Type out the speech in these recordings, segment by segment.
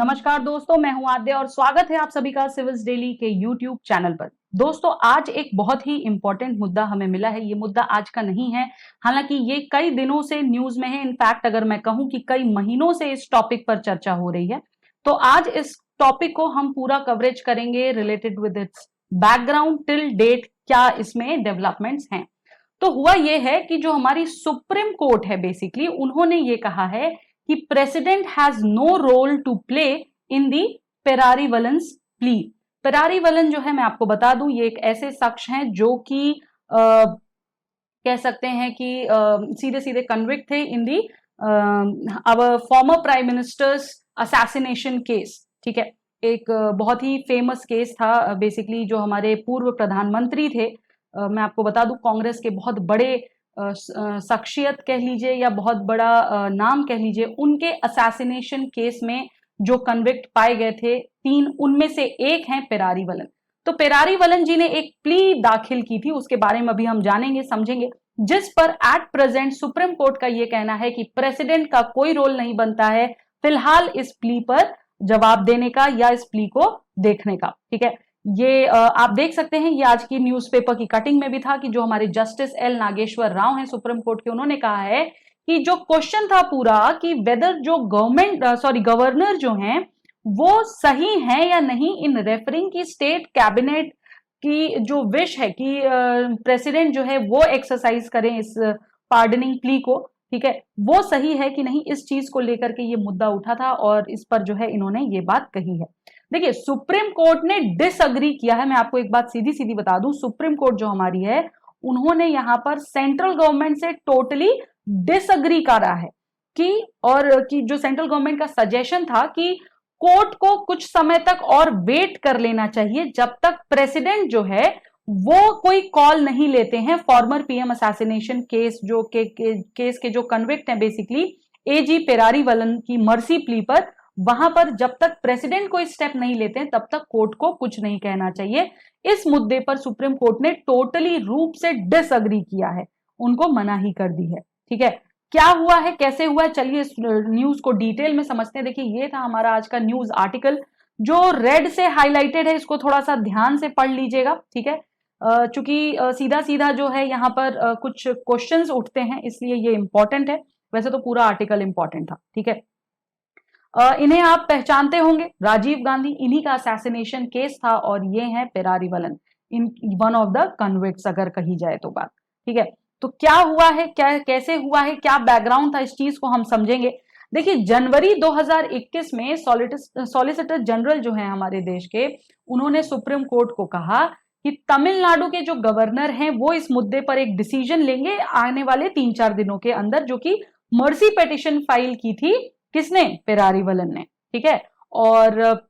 नमस्कार दोस्तों, मैं हूं आद्या और स्वागत है आप सभी का सिविल्स डेली के यूट्यूब चैनल पर। दोस्तों, आज एक बहुत ही इंपॉर्टेंट मुद्दा हमें मिला है। ये मुद्दा आज का नहीं है, हालांकि ये कई दिनों से न्यूज में है। इनफैक्ट अगर मैं कहूं कि कई महीनों से इस टॉपिक पर चर्चा हो रही है, तो आज इस टॉपिक को हम पूरा कवरेज करेंगे related with its background till date, क्या इसमें डेवलपमेंट्स हैं। तो हुआ ये है कि जो हमारी सुप्रीम कोर्ट है, बेसिकली उन्होंने ये कहा है कि president has no role to play in the Perarivalan's plea. Perarivalan जो है, मैं आपको बता दूं, ये एक ऐसे शख्स हैं जो कि कह सकते हैं कि सीधे सीधे कन्विक्ट थे in the our former prime minister's assassination case. ठीक है, एक बहुत ही फेमस केस था। बेसिकली जो हमारे पूर्व प्रधानमंत्री थे, मैं आपको बता दूं, कांग्रेस के बहुत बड़े शख्सियत कह लीजिए या बहुत बड़ा नाम कह लीजिए, उनके असैसिनेशन केस में जो कन्विक्ट पाए गए थे तीन, उनमें से एक हैं पेरारीवलन। तो पेरारीवलन जी ने एक प्ली दाखिल की थी, उसके बारे में अभी हम जानेंगे समझेंगे, जिस पर एट प्रेजेंट सुप्रीम कोर्ट का यह कहना है कि प्रेसिडेंट का कोई रोल नहीं बनता है फिलहाल इस प्ली पर जवाब देने का या इस प्ली को देखने का। ठीक है, ये आप देख सकते हैं, ये आज की न्यूज़पेपर की कटिंग में भी था कि जो हमारे जस्टिस एल नागेश्वर राव हैं सुप्रीम कोर्ट के, उन्होंने कहा है कि जो क्वेश्चन था पूरा कि वेदर जो गवर्नर जो हैं वो सही है या नहीं इन रेफरिंग की स्टेट कैबिनेट की जो विश है कि प्रेसिडेंट जो है वो एक्सरसाइज करें इस पार्डनिंग प्ली को। ठीक है, वो सही है कि नहीं, इस चीज को लेकर के ये मुद्दा उठा था और इस पर जो है इन्होंने ये बात कही है। देखिए, सुप्रीम कोर्ट ने डिसअग्री किया है। मैं आपको एक बात सीधी सीधी बता दूं, सुप्रीम कोर्ट जो हमारी है, उन्होंने यहां पर सेंट्रल गवर्नमेंट से टोटली डिसअग्री करा है कि जो सेंट्रल गवर्नमेंट का सजेशन था कि कोर्ट को कुछ समय तक और वेट कर लेना चाहिए जब तक प्रेसिडेंट जो है वो कोई कॉल नहीं लेते हैं फॉर्मर पीएम असैसिनेशन केस जो केस के जो कन्विक्ट हैं बेसिकली एजी पेरारीवलन की मर्सी प्ली पर, वहां पर जब तक प्रेसिडेंट कोई स्टेप नहीं लेते हैं तब तक कोर्ट को कुछ नहीं कहना चाहिए। इस मुद्दे पर सुप्रीम कोर्ट ने टोटली रूप से डिसअग्री किया है, उनको मना ही कर दी है। ठीक है, क्या हुआ है, कैसे हुआ है, चलिए इस न्यूज को डिटेल में समझते हैं। देखिए, ये था हमारा आज का न्यूज आर्टिकल जो रेड से हाईलाइटेड है, इसको थोड़ा सा ध्यान से पढ़ लीजिएगा। ठीक है, चूंकि सीधा सीधा जो है यहाँ पर कुछ क्वेश्चंस उठते हैं, इसलिए ये इंपॉर्टेंट है। वैसे तो पूरा आर्टिकल इंपॉर्टेंट था। ठीक है, इन्हें आप पहचानते होंगे, राजीव गांधी, इन्हीं का असैसिनेशन केस था और ये है Perarivalan, in one of the convicts अगर कही जाए तो बात। ठीक है, तो क्या हुआ है, क्या कैसे हुआ है, क्या बैकग्राउंड था, इस चीज को हम समझेंगे। देखिए, जनवरी 2021 में सॉलिसिटर जनरल जो है हमारे देश के, उन्होंने सुप्रीम कोर्ट को कहा कि तमिलनाडु के जो गवर्नर हैं वो इस मुद्दे पर एक डिसीजन लेंगे आने वाले 3-4 दिनों के अंदर, जो कि मर्सी पिटीशन फाइल की थी किसने, पेरारीवलन ने। ठीक है, और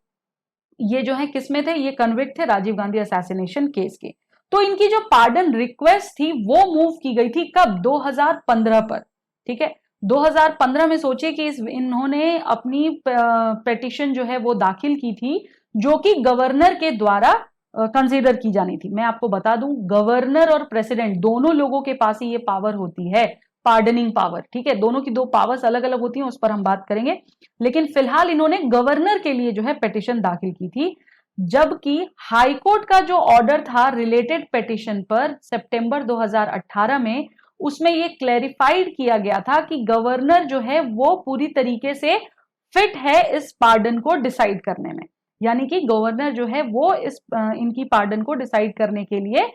ये जो है किसमें थे, ये कन्विक्ट थे राजीव गांधी असैसिनेशन केस के। तो इनकी जो पार्डन रिक्वेस्ट थी वो मूव की गई थी कब, 2015 पर। ठीक है, 2015 में सोचिए कि इन्होंने अपनी पिटीशन जो है वो दाखिल की थी, जो कि गवर्नर के द्वारा कंसीडर की जानी थी। मैं आपको बता दूं, गवर्नर और प्रेसिडेंट दोनों लोगों के पास ही ये पावर होती है, पार्डनिंग पावर। ठीक है, दोनों की दो पावर्स अलग अलग होती हैं, उस पर हम बात करेंगे। लेकिन फिलहाल इन्होंने गवर्नर के लिए जो है पिटीशन दाखिल की थी, जबकि हाईकोर्ट का जो ऑर्डर था रिलेटेड पिटीशन पर सितंबर 2018 में, उसमें ये क्लैरिफाइड किया गया था कि गवर्नर जो है वो पूरी तरीके से फिट है इस पार्डन को डिसाइड करने में। यानी कि गवर्नर जो है वो इनकी पार्डन को डिसाइड करने के लिए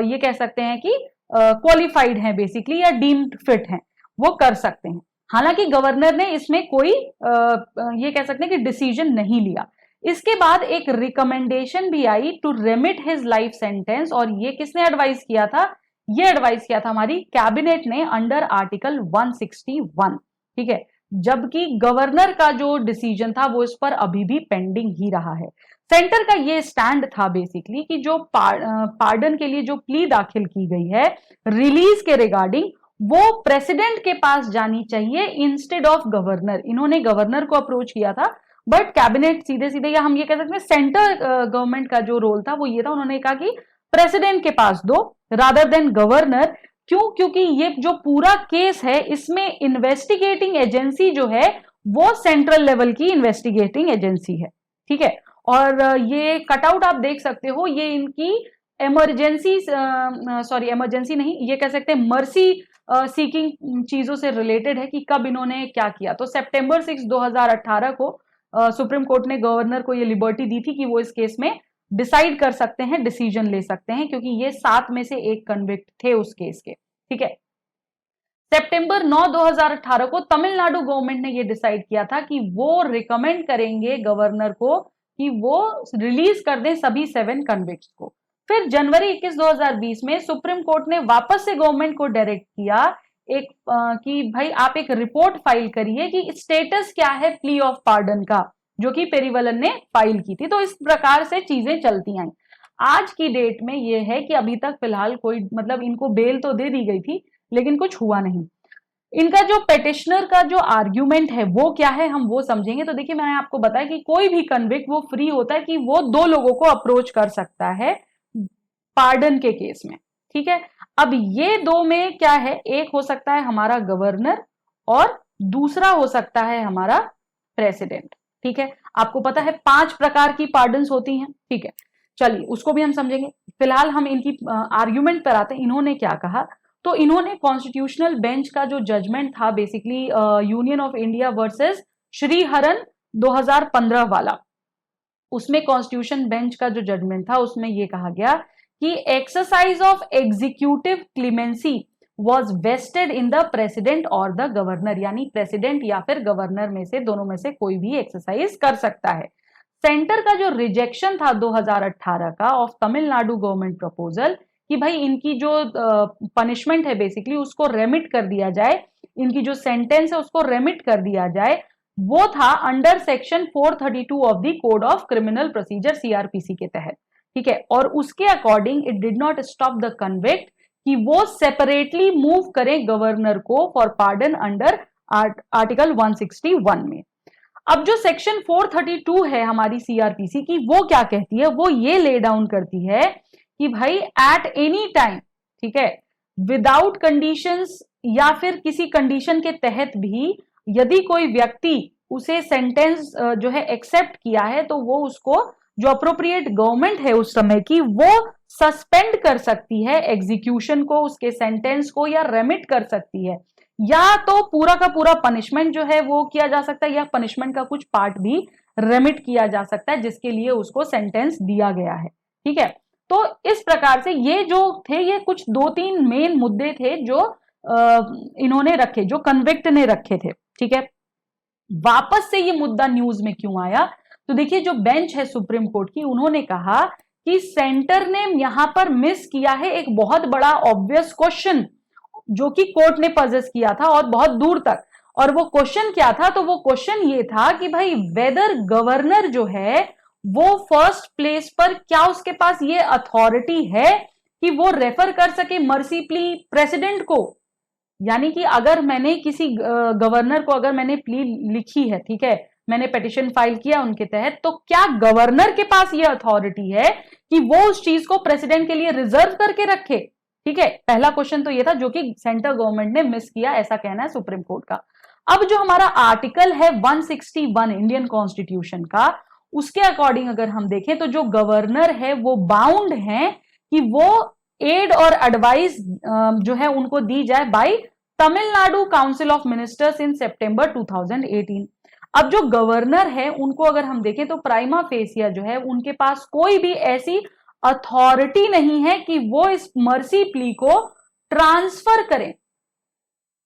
ये कह सकते हैं कि क्वालिफाइड हैं बेसिकली, या डीम्ड फिट हैं, वो कर सकते हैं। हालांकि गवर्नर ने इसमें कोई ये कह सकते हैं कि डिसीजन नहीं लिया। इसके बाद एक रिकमेंडेशन भी आई to remit his life sentence, और ये किसने एडवाइस किया था, ये एडवाइस किया था हमारी कैबिनेट ने अंडर आर्टिकल 161। ठीक है, जबकि गवर्नर का जो डिसीजन था वो इस पर अभी भी पेंडिंग ही रहा है। सेंटर का ये स्टैंड था बेसिकली कि जो पार्डन के लिए जो प्ली दाखिल की गई है रिलीज के रिगार्डिंग, वो प्रेसिडेंट के पास जानी चाहिए इंस्टेड ऑफ गवर्नर। इन्होंने गवर्नर को अप्रोच किया था, बट कैबिनेट सीधे सीधे, या हम ये कह सकते हैं सेंटर गवर्नमेंट का जो रोल था वो ये था, उन्होंने कहा कि प्रेसिडेंट के पास दो रादर देन गवर्नर। क्यों, क्योंकि ये जो पूरा केस है इसमें इन्वेस्टिगेटिंग एजेंसी जो है वो सेंट्रल लेवल की इन्वेस्टिगेटिंग एजेंसी है, ठीक है। और ये कटआउट आप देख सकते हो, ये इनकी इमरजेंसी, सॉरी इमरजेंसी नहीं, ये कह सकते हैं मर्सी सीकिंग चीजों से रिलेटेड है कि कब इन्होंने क्या किया। तो सितंबर 6 2018 को सुप्रीम कोर्ट ने गवर्नर को ये लिबर्टी दी थी कि वो इस केस में डिसाइड कर सकते हैं, डिसीजन ले सकते हैं, क्योंकि ये 7 में से 1 कन्विक्ट थे उस केस के, ठीक है। सितंबर 9 2018 को तमिलनाडु गवर्नमेंट ने ये डिसाइड किया था कि वो रिकमेंड करेंगे गवर्नर को कि वो रिलीज कर दें सभी 7 कन्विक्ट्स को। फिर जनवरी 21 2020 में सुप्रीम कोर्ट ने वापस से गवर्नमेंट को डायरेक्ट किया एक कि भाई आप एक रिपोर्ट फाइल करिए कि स्टेटस क्या है प्ली ऑफ पार्डन का, जो कि पेरीवलन ने फाइल की थी। तो इस प्रकार से चीजें चलती आई। आज की डेट में ये है कि अभी तक फिलहाल कोई, मतलब इनको बेल तो दे दी गई थी लेकिन कुछ हुआ नहीं। इनका जो पेटिशनर का जो आर्ग्यूमेंट है वो क्या है, हम वो समझेंगे। तो देखिए, मैंने आपको बताया कि कोई भी कन्विक्ट वो फ्री होता है कि वो 2 लोगों को अप्रोच कर सकता है पार्डन के केस में, ठीक है। अब ये 2 में क्या है, एक हो सकता है हमारा गवर्नर और दूसरा हो सकता है हमारा प्रेसिडेंट, ठीक है। आपको पता है 5 प्रकार की पार्डन्स होती हैं, ठीक है। चलिए उसको भी हम समझेंगे। फिलहाल हम इनकी आर्ग्यूमेंट पर आते हैं, इन्होंने क्या कहा। तो इन्होंने कॉन्स्टिट्यूशनल बेंच का जो जजमेंट था, basically union of India versus Sriharan 2015 वाला, उसमें कॉन्स्टिट्यूशन बेंच का जो जजमेंट था उसमें यह कहा गया कि exercise of executive clemency was vested in the president और द गवर्नर, यानी प्रेसिडेंट या फिर गवर्नर में से, दोनों में से कोई भी एक्सरसाइज कर सकता है। सेंटर का जो रिजेक्शन था 2018 का ऑफ तमिलनाडु गवर्नमेंट प्रपोजल कि भाई इनकी जो पनिशमेंट है बेसिकली उसको रेमिट कर दिया जाए, इनकी जो सेंटेंस है उसको रेमिट कर दिया जाए, वो था under section 432 of the code of criminal procedure CrPC के तहत, ठीक है। और उसके according it did not stop the convict कि वो सेपरेटली मूव करें गवर्नर को फॉर पार्डन अंडर आर्टिकल 161 में। अब जो सेक्शन 432 है हमारी सीआरपीसी की, वो क्या कहती है, वो ये ले डाउन करती है कि भाई एट एनी टाइम, ठीक है, विदाउट कंडीशंस या फिर किसी कंडीशन के तहत भी यदि कोई व्यक्ति उसे सेंटेंस जो है एक्सेप्ट किया है, तो वो उसको जो अप्रोप्रिएट गवर्नमेंट है उस समय की, वो सस्पेंड कर सकती है एग्जीक्यूशन को, उसके सेंटेंस को, या रेमिट कर सकती है, या तो पूरा का पूरा पनिशमेंट जो है वो किया जा सकता है, या पनिशमेंट का कुछ पार्ट भी रेमिट किया जा सकता है जिसके लिए उसको सेंटेंस दिया गया है, ठीक है। तो इस प्रकार से ये जो थे, ये कुछ 2-3 मेन मुद्दे थे जो इन्होंने रखे, जो कन्विक्ट ने रखे थे, ठीक है। वापस से ये मुद्दा न्यूज में क्यों आया, तो देखिए जो बेंच है सुप्रीम कोर्ट की, उन्होंने कहा कि सेंटर ने यहां पर मिस किया है एक बहुत बड़ा ऑब्वियस क्वेश्चन जो कि कोर्ट ने पजेस किया था और बहुत दूर तक। और वो क्वेश्चन क्या था, तो वो क्वेश्चन ये था कि भाई वेदर गवर्नर जो है वो फर्स्ट प्लेस पर, क्या उसके पास ये अथॉरिटी है कि वो रेफर कर सके मर्सी प्ली प्रेसिडेंट को। यानी कि अगर मैंने किसी गवर्नर को, अगर मैंने प्ली लिखी है, ठीक है, मैंने पिटीशन फाइल किया उनके तहत, तो क्या गवर्नर के पास ये अथॉरिटी है कि वो उस चीज को प्रेसिडेंट के लिए रिजर्व करके रखे, ठीक है। पहला क्वेश्चन तो ये था जो कि सेंटर गवर्नमेंट ने मिस किया, ऐसा कहना है सुप्रीम कोर्ट का। अब जो हमारा आर्टिकल है 161 इंडियन कॉन्स्टिट्यूशन का, उसके अकॉर्डिंग अगर हम देखें तो जो गवर्नर है वो बाउंड है कि वो एड और एडवाइस जो है उनको दी जाए bye Tamil Nadu council of ministers in सितंबर 2018। अब जो गवर्नर है उनको अगर हम देखें तो प्राइमा फेसिया जो है उनके पास कोई भी ऐसी अथॉरिटी नहीं है कि वो इस मर्सी प्ली को ट्रांसफर करें,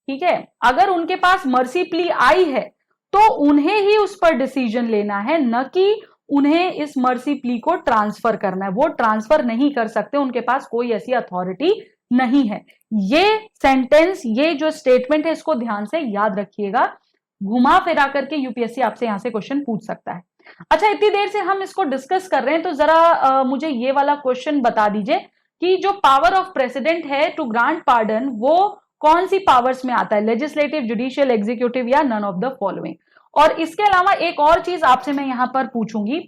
ठीक है। अगर उनके पास मर्सी प्ली आई है तो उन्हें ही उस पर डिसीजन लेना है, न कि उन्हें इस मर्सी प्ली को ट्रांसफर करना है। वो ट्रांसफर नहीं कर सकते, उनके पास कोई ऐसी अथॉरिटी नहीं है। ये सेंटेंस, ये जो स्टेटमेंट है, इसको ध्यान से याद रखिएगा। घुमा फिरा करके यूपीएससी आपसे यहां से क्वेश्चन पूछ सकता है। अच्छा, इतनी देर से हम इसको डिस्कस कर रहे हैं तो जरा मुझे ये वाला क्वेश्चन बता दीजिए कि जो पावर ऑफ प्रेसिडेंट है टू ग्रांट पार्डन, वो कौन सी पावर्स में आता है, लेजिस्लेटिव, जुडिशियल, एग्जीक्यूटिव या नन ऑफ द फॉलोइंग। और इसके अलावा एक और चीज आपसे मैं यहां पर पूछूंगी।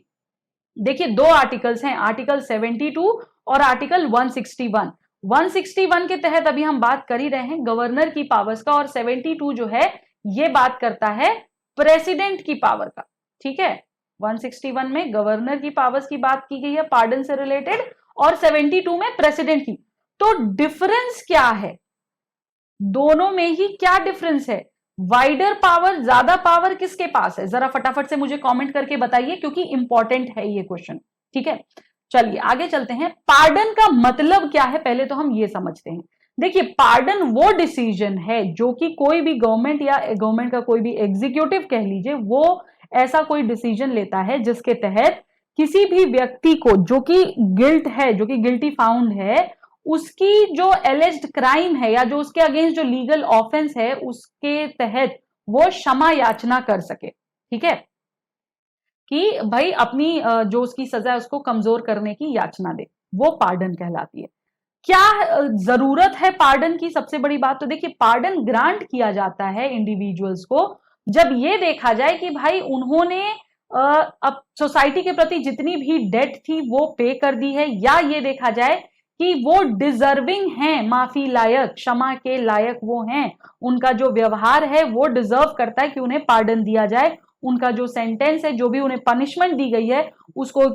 देखिए 2 आर्टिकल्स हैं, आर्टिकल 72 और आर्टिकल 161। 161 के तहत अभी हम बात कर ही रहे हैं गवर्नर की पावर्स का, और 72 जो है ये बात करता है प्रेसिडेंट की पावर का, ठीक है। 161 में गवर्नर की पावर्स की बात की गई है पार्डन से रिलेटेड, और 72 में प्रेसिडेंट की। तो डिफरेंस क्या है दोनों में ही, क्या डिफरेंस है? वाइडर पावर, ज्यादा पावर किसके पास है? जरा फटाफट से मुझे कमेंट करके बताइए, क्योंकि इंपॉर्टेंट है ये क्वेश्चन, ठीक है। चलिए आगे चलते हैं। पार्डन का मतलब क्या है पहले तो हम ये समझते हैं। देखिए, पार्डन वो डिसीजन है जो कि कोई भी गवर्नमेंट या गवर्नमेंट का कोई भी एग्जीक्यूटिव कह लीजिए, वो ऐसा कोई डिसीजन लेता है जिसके तहत किसी भी व्यक्ति को जो कि गिल्ट है, जो कि गिल्टी फाउंड है, उसकी जो एलिज्ड क्राइम है या जो उसके अगेंस्ट जो लीगल ऑफेंस है, उसके तहत वो क्षमा याचना कर सके, ठीक है, कि भाई अपनी जो उसकी सजा है उसको कमजोर करने की याचना दे, वो पार्डन कहलाती है। क्या जरूरत है पार्डन की? सबसे बड़ी बात तो देखिए, पार्डन ग्रांट किया जाता है इंडिविजुअल्स को जब ये देखा जाए कि भाई उन्होंने अब सोसाइटी के प्रति जितनी भी डेट थी वो पे कर दी है, या ये देखा जाए कि वो डिजर्विंग हैं, माफी लायक, क्षमा के लायक वो हैं, उनका जो व्यवहार है वो डिजर्व करता है कि उन्हें पार्डन दिया जाए, उनका जो सेंटेंस है, जो भी उन्हें पनिशमेंट दी गई है, उसको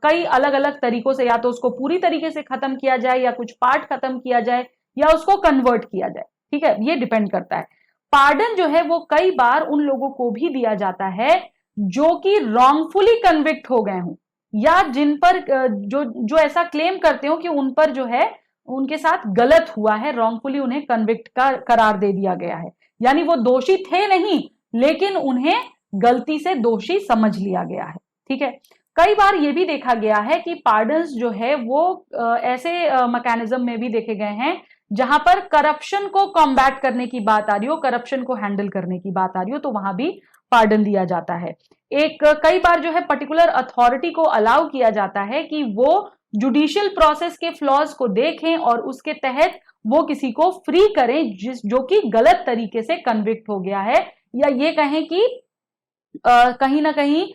कई अलग अलग तरीकों से या तो उसको पूरी तरीके से खत्म किया जाए, या कुछ पार्ट खत्म किया जाए, या उसको कन्वर्ट किया जाए, ठीक है, ये डिपेंड करता है। पार्डन जो है वो कई बार उन लोगों को भी दिया जाता है जो कि रॉन्गफुली कन्विक्ट हो गए हों, या जिन पर जो जो ऐसा क्लेम करते हो कि उन पर जो है उनके साथ गलत हुआ है, रॉन्गफुली उन्हें कन्विक्ट का करार दे दिया गया है, यानी वो दोषी थे नहीं लेकिन उन्हें गलती से दोषी समझ लिया गया है, ठीक है। कई बार यह भी देखा गया है कि पार्डन्स जो है वो ऐसे मैकेनिज्म में भी देखे गए हैं जहां पर करप्शन को कॉम्बैट करने की बात आ रही हो, करप्शन को हैंडल करने की बात आ रही हो, तो वहां भी पार्डन दिया जाता है। कई बार जो है पर्टिकुलर अथॉरिटी को अलाउ किया जाता है कि वो जुडिशियल प्रोसेस के फ्लॉज को देखें और उसके तहत वो किसी को फ्री करें जो कि गलत तरीके से कन्विक्ट हो गया है, या ये कहें कि कहीं ना कहीं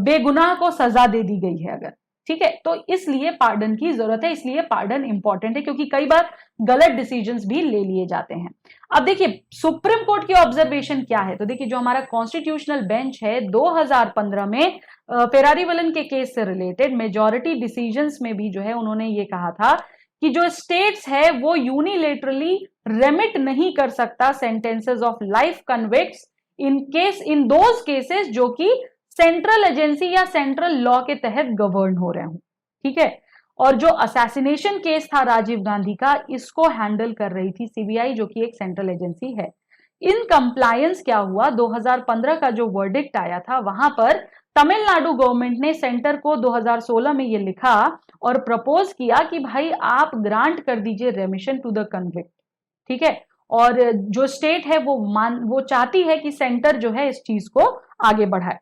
बेगुनाह को सजा दे दी गई है अगर, ठीक है। तो इसलिए पार्डन की जरूरत है, इसलिए पार्डन इंपॉर्टेंट है, क्योंकि कई बार गलत डिसीजंस भी ले लिए जाते हैं। अब देखिए सुप्रीम कोर्ट की ऑब्जर्वेशन क्या है, तो देखिए जो हमारा कॉन्स्टिट्यूशनल बेंच है 2015 में फेरारीवलन के केस से रिलेटेड मेजॉरिटी डिसीजंस में भी जो है उन्होंने ये कहा था कि जो स्टेट्स है वो यूनिलेटरली रेमिट नहीं कर सकता sentences of life convicts in those cases जो कि सेंट्रल एजेंसी या सेंट्रल लॉ के तहत गवर्न हो रहे हो, ठीक है। और जो असैसिनेशन केस था राजीव गांधी का, इसको हैंडल कर रही थी सीबीआई, जो कि एक सेंट्रल एजेंसी है। इन कंप्लायंस क्या हुआ, 2015 का जो वर्डिक्ट आया था वहां पर तमिलनाडु गवर्नमेंट ने सेंटर को 2016 में ये लिखा और प्रपोज किया कि भाई आप ग्रांट कर दीजिए रेमिशन टू द कन्विक्ट, ठीक है। और जो स्टेट है वो चाहती है कि सेंटर जो है इस चीज को आगे बढ़ाए।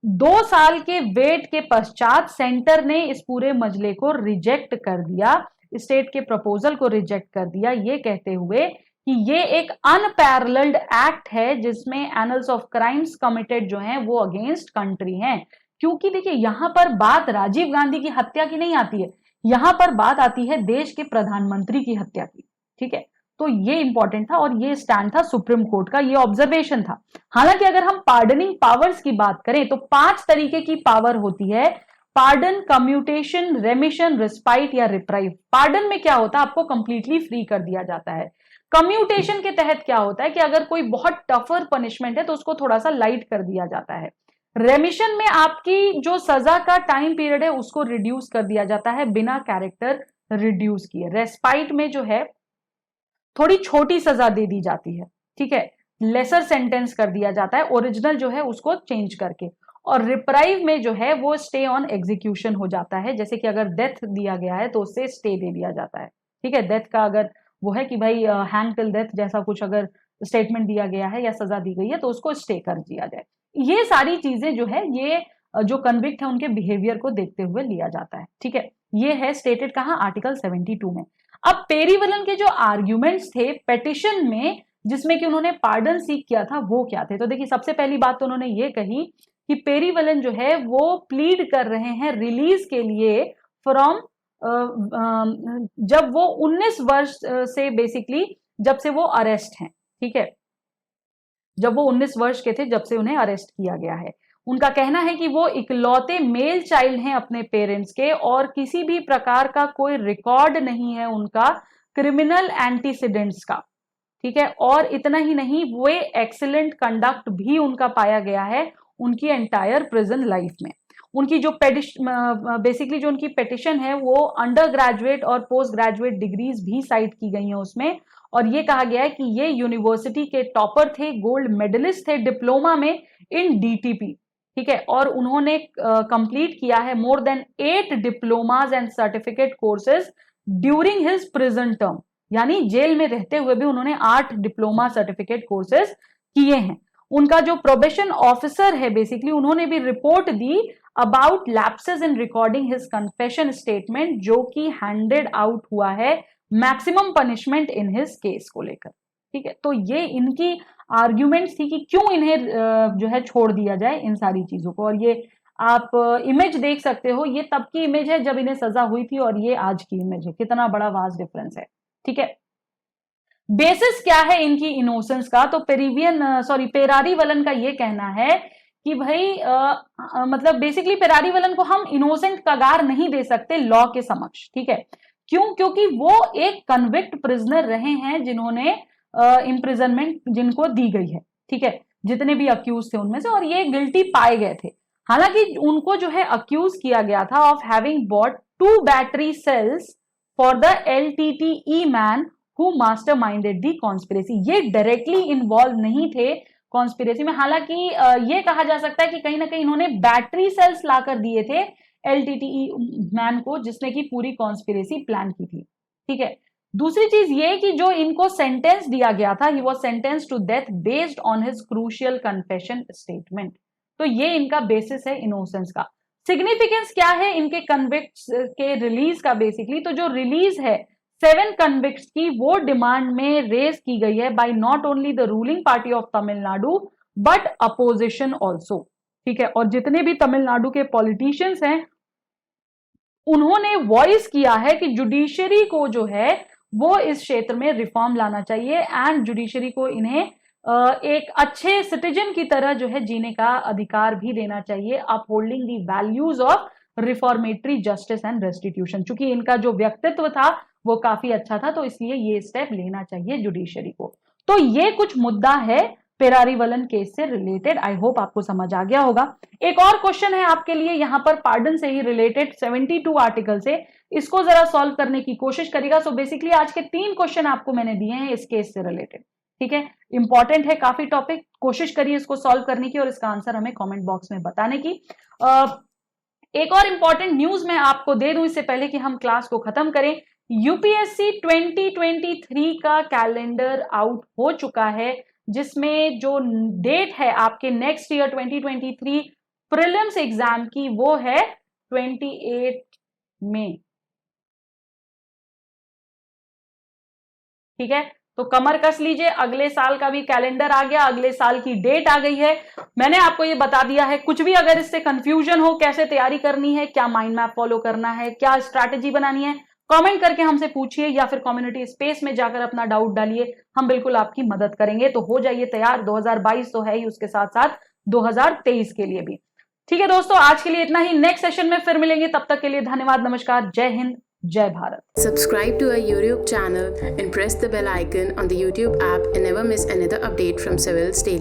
2 साल के वेट के पश्चात सेंटर ने इस पूरे मसले को रिजेक्ट कर दिया, स्टेट के प्रपोजल को रिजेक्ट कर दिया, ये कहते हुए कि ये एक अनपैरेलल्ड एक्ट है जिसमें एनल्स ऑफ क्राइम्स कमिटेड जो हैं वो अगेंस्ट कंट्री हैं। क्योंकि देखिए यहां पर बात राजीव गांधी की हत्या की नहीं आती है, यहां पर बात आती है देश के प्रधानमंत्री की हत्या की, ठीक है। तो ये इंपॉर्टेंट था और ये स्टैंड था सुप्रीम कोर्ट का, ये ऑब्जर्वेशन था। हालांकि अगर हम पार्डनिंग पावर्स की बात करें तो 5 तरीके की पावर होती है, पार्डन, कम्यूटेशन, रेमिशन, रिस्पाइट या रिप्राइव। पार्डन में क्या होता है, आपको कंप्लीटली फ्री कर दिया जाता है। कम्यूटेशन के तहत क्या होता है कि अगर कोई बहुत टफर पनिशमेंट है तो उसको थोड़ा सा लाइट कर दिया जाता है। रेमिशन में आपकी जो सजा का टाइम पीरियड है उसको रिड्यूस कर दिया जाता है बिना कैरेक्टर रिड्यूस किए। रेस्पाइट में जो है थोड़ी छोटी सजा दे दी जाती है, ठीक है, लेसर सेंटेंस कर दिया जाता है, ओरिजिनल जो है उसको चेंज करके। और रिप्राइव में जो है वो स्टे ऑन एग्जीक्यूशन हो जाता है, जैसे कि अगर डेथ दिया गया है तो उससे स्टे दे दिया जाता है, ठीक है। डेथ का अगर वो है कि भाई हैंग टिल डेथ जैसा कुछ अगर स्टेटमेंट दिया गया है या सजा दी गई है तो उसको स्टे कर दिया जाए। ये सारी चीजें जो है ये जो कन्विक्ट है उनके बिहेवियर को देखते हुए लिया जाता है, ठीक है। ये है स्टेटेड कहां, आर्टिकल 72 में। अब पेरीवलन के जो आर्ग्यूमेंट्स थे पेटिशन में जिसमें कि उन्होंने पार्डन सीख किया था वो क्या थे, तो देखिए सबसे पहली बात तो उन्होंने ये कही कि पेरीवलन जो है वो प्लीड कर रहे हैं रिलीज के लिए फ्रॉम जब वो 19 वर्ष से बेसिकली जब से वो अरेस्ट हैं, ठीक है। जब वो 19 वर्ष के थे, जब से उन्हें अरेस्ट किया गया है। उनका कहना है कि वो इकलौते मेल चाइल्ड हैं अपने पेरेंट्स के और किसी भी प्रकार का कोई रिकॉर्ड नहीं है उनका क्रिमिनल एंटीसीडेंट्स का, ठीक है। और इतना ही नहीं, वो एक्सीलेंट कंडक्ट भी उनका पाया गया है उनकी एंटायर प्रिजन लाइफ में। उनकी जो बेसिकली जो उनकी पिटिशन है वो अंडर ग्रेजुएट और पोस्ट ग्रेजुएट डिग्रीज भी साइट की गई हैं उसमें, और ये कहा गया है कि ये यूनिवर्सिटी के टॉपर थे, गोल्ड मेडलिस्ट थे डिप्लोमा में इन डीटीपी, ठीक है। और उन्होंने कंप्लीट किया है more than 8 diplomas and certificate courses during his prison term, यानी जेल में रहते हुए भी उन्होंने 8 डिप्लोमा सर्टिफिकेट कोर्सेज किए हैं। उनका जो प्रोबेशन ऑफिसर है बेसिकली, उन्होंने भी report the about lapses in recording his confession statement, जो कि हैंडेड आउट हुआ है maximum punishment in his case को लेकर, ठीक है। तो ये इनकी आर्ग्यूमेंट्स थी कि क्यों इन्हें जो है छोड़ दिया जाए इन सारी चीजों को। और ये आप इमेज देख सकते हो, ये तब की इमेज है जब इन्हें सजा हुई थी और ये आज की इमेज है, कितना बड़ा वास्ट डिफरेंस है, ठीक है। बेसिस क्या है इनकी इनोसेंस का, तो पेरारीवलन का ये कहना है कि भाई मतलब बेसिकली पेरारीवलन को हम इनोसेंट कगार नहीं दे सकते लॉ के समक्ष, ठीक है। क्यों? क्योंकि वो एक कन्विक्ट प्रिजनर रहे हैं जिन्होंने इम्प्रिजनमेंट जिनको दी गई है, ठीक है, जितने भी अक्यूज थे उनमें से, और ये गिल्टी पाए गए थे। हालांकि उनको जो है अक्यूज किया गया था of having bought 2 battery cells for the LTTE man who masterminded the conspiracy. ये डायरेक्टली इन्वॉल्व नहीं थे कॉन्स्पिरेसी में, हालांकि ये कहा जा सकता है कि कहीं ना कहीं इन्होंने बैटरी सेल्स लाकर दिए थे LTTE मैन को, जिसने की पूरी कॉन्स्पिरेसी प्लान की थी, ठीक है। दूसरी चीज ये कि जो इनको सेंटेंस दिया गया था, he was sentence to death based on his crucial confession statement. तो ये इनका बेसिस है इनोसेंस का। सिग्निफिकेंस क्या है इनके कन्विक्ट्स के रिलीज का बेसिकली, तो जो रिलीज है 7 कन्विक्ट्स की, वो डिमांड में रेज की गई है by not only the ruling party of Tamil Nadu but opposition also, ठीक है। और जितने भी तमिलनाडु के पॉलिटिशियंस हैं उन्होंने वॉइस किया है कि जुडिशरी को जो है वो इस क्षेत्र में रिफॉर्म लाना चाहिए एंड जुडिशरी को इन्हें एक अच्छे सिटीजन की तरह जो है जीने का अधिकार भी देना चाहिए, upholding the values of reformatory justice and restitution. चूंकि इनका जो व्यक्तित्व था वो काफी अच्छा था, तो इसलिए ये स्टेप लेना चाहिए जुडिशरी को। तो ये कुछ मुद्दा है पेरारीवलन केस से रिलेटेड। आई होप आपको समझ आ गया होगा। एक और क्वेश्चन है आपके लिए यहां पर पार्डन से ही रिलेटेड 72 आर्टिकल से, इसको जरा सॉल्व करने की कोशिश करिएगा। सो बेसिकली आज के 3 क्वेश्चन आपको मैंने दिए हैं इस केस से रिलेटेड, ठीक है। इंपॉर्टेंट है काफी टॉपिक, कोशिश करिए इसको सॉल्व करने की और इसका आंसर हमें कमेंट बॉक्स में बताने की। एक और इंपॉर्टेंट न्यूज मैं आपको दे दूं इससे पहले कि हम क्लास को खत्म करें। यूपीएससी 2023 का कैलेंडर आउट हो चुका है, जिसमें जो डेट है आपके नेक्स्ट ईयर 2023 प्रीलिम्स एग्जाम की वो है 28 मई, ठीक है। तो कमर कस लीजिए, अगले साल का भी कैलेंडर आ गया, अगले साल की डेट आ गई है। मैंने आपको ये बता दिया है, कुछ भी अगर इससे कंफ्यूजन हो, कैसे तैयारी करनी है, क्या माइंड मैप फॉलो करना है, क्या स्ट्रैटेजी बनानी है, कमेंट करके हमसे पूछिए या फिर कम्युनिटी स्पेस में जाकर अपना डाउट डालिए, हम बिल्कुल आपकी मदद करेंगे। तो हो जाइए तैयार, 2022 तो है ही, उसके साथ साथ 2023 के लिए भी, ठीक है। दोस्तों आज के लिए इतना ही, नेक्स्ट सेशन में फिर मिलेंगे, तब तक के लिए धन्यवाद, नमस्कार, जय हिंद, जय Bharat. Subscribe to our YouTube channel and press the bell icon on the YouTube app and never miss another update from Civils Daily.